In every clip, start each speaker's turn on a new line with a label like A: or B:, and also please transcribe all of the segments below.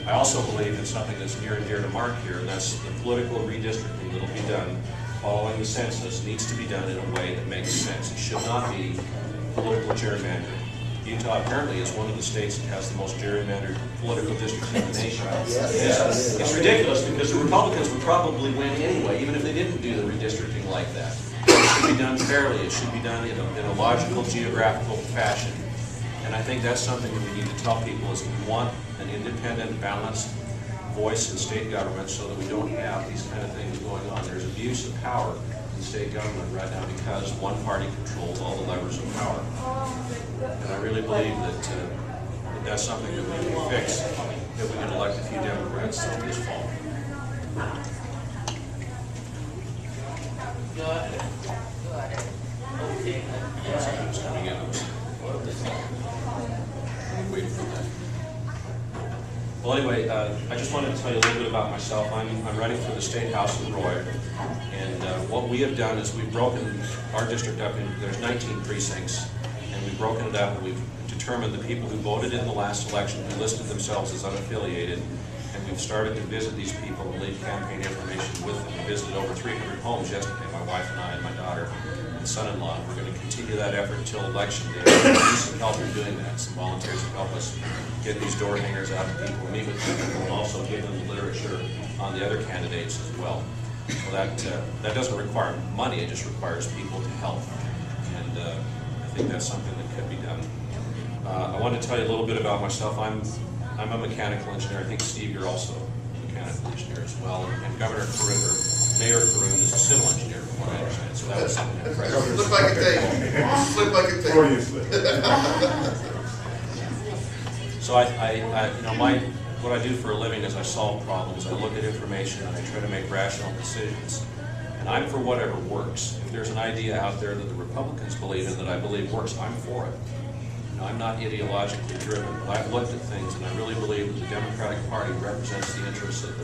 A: I also believe in something that's near and dear to Mark here, and that's the political redistricting that will be done following the census needs to be done in a way that makes sense. It should not be political gerrymandering. Utah apparently is one of the states that has the most gerrymandered political districts in the nation. It's ridiculous because the Republicans would probably win anyway, even if they didn't do the redistricting like that. It should be done fairly. It should be done in a logical, geographical fashion. And I think that's something that we need to tell people is we want an independent, balanced voice in state government so that we don't have these kind of things going on. There's abuse of power in state government right now because one party controls all the levers of power. And I really believe that that's something that we can fix if we can elect a few Democrats this fall. Something's coming in. Waiting for that. Well, anyway, I just wanted to tell you a little bit about myself. I'm running for the State House in Roy, and what we have done is we've broken our district up into, there's 19 precincts, and we've broken it up and we've determined the people who voted in the last election who listed themselves as unaffiliated, and we've started to visit these people and leave campaign information with them. We visited over 300 homes yesterday, my wife and I and my daughter and son-in-law. We're going to continue that effort until election day. We need some help in doing that. Some volunteers to help us get these door hangers out to people, meet with people, and also give them the literature on the other candidates as well. So that doesn't require money, it just requires people to help. And I think that's something that could be done. I want to tell you a little bit about myself. I'm a mechanical engineer. I think, Steve, you're also a mechanical engineer as well. And Governor Caroon, or Mayor Caroon, is a civil engineer, from what I understand. So that was something impressive.
B: Slip like a thing. Slip like a thing.
C: Or you slip.
A: So what I do for a living is I solve problems. I look at information and I try to make rational decisions. And I'm for whatever works. If there's an idea out there that the Republicans believe in that I believe works, I'm for it. I'm not ideologically driven, but I've looked at things and I really believe that the Democratic Party represents the interests of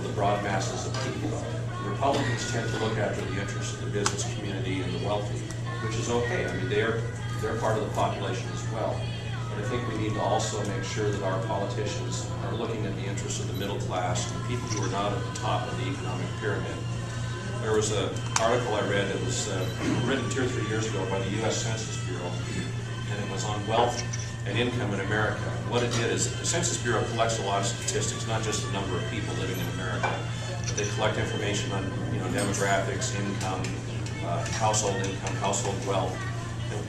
A: the broad masses of people. The Republicans tend to look after the interests of the business community and the wealthy, which is okay. I mean, they're part of the population as well. But I think we need to also make sure that our politicians are looking at the interests of the middle class and people who are not at the top of the economic pyramid. There was an article I read that was written 2 or 3 years ago by the U.S. Census Bureau, and it was on wealth and income in America. What it did is the Census Bureau collects a lot of statistics, not just the number of people living in America, but they collect information on demographics, income, household income, household wealth.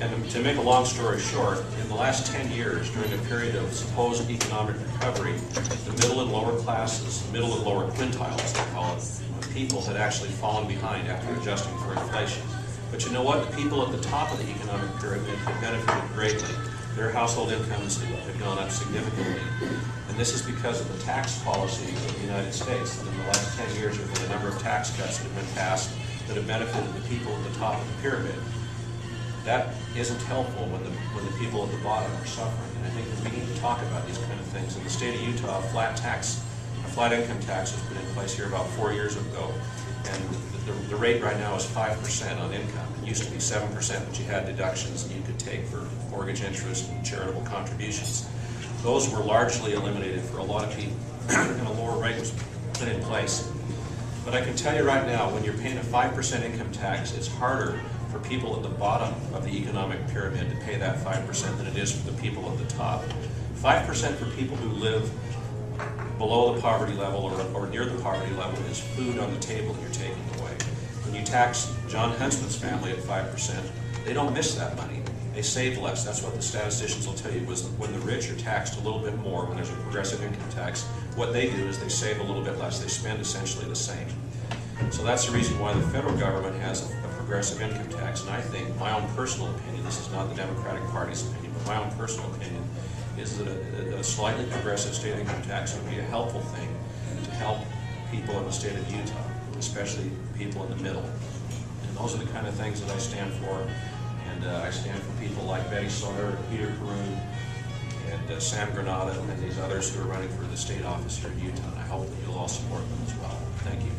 A: And to make a long story short, in the last 10 years, during a period of supposed economic recovery, the middle and lower classes, middle and lower quintiles, they call it, people had actually fallen behind after adjusting for inflation. But you know what? The people at the top of the economic pyramid have benefited greatly. Their household incomes have gone up significantly. And this is because of the tax policy of the United States. In the last 10 years, there have been a number of tax cuts that have been passed that have benefited the people at the top of the pyramid. That isn't helpful when the people at the bottom are suffering. And I think that we need to talk about these kind of things. In the state of Utah, a flat income tax was put in place here about 4 years ago. And the rate right now is 5% on income. It used to be 7%, but you had deductions that you could take for mortgage interest and charitable contributions. Those were largely eliminated for a lot of people, and a lower rate was put in place. But I can tell you right now, when you're paying a 5% income tax, it's harder for people at the bottom of the economic pyramid to pay that 5% than it is for the people at the top. 5% for people who live below the poverty level or near the poverty level is food on the table that you're taking away. When you tax John Huntsman's family at 5%, they don't miss that money. They save less. That's what the statisticians will tell you, was when the rich are taxed a little bit more, when there's a progressive income tax, what they do is they save a little bit less. They spend essentially the same. So that's the reason why the federal government has a progressive income tax. And I think, my own personal opinion, this is not the Democratic Party's opinion, but my own personal opinion, is that a slightly progressive state income tax would be a helpful thing to help people in the state of Utah, especially people in the middle. And those are the kind of things that I stand for. And I stand for people like Betty Sawyer, Peter Caroon, and Sam Granada, and these others who are running for the state office here in Utah. And I hope that you'll all support them as well. Thank you.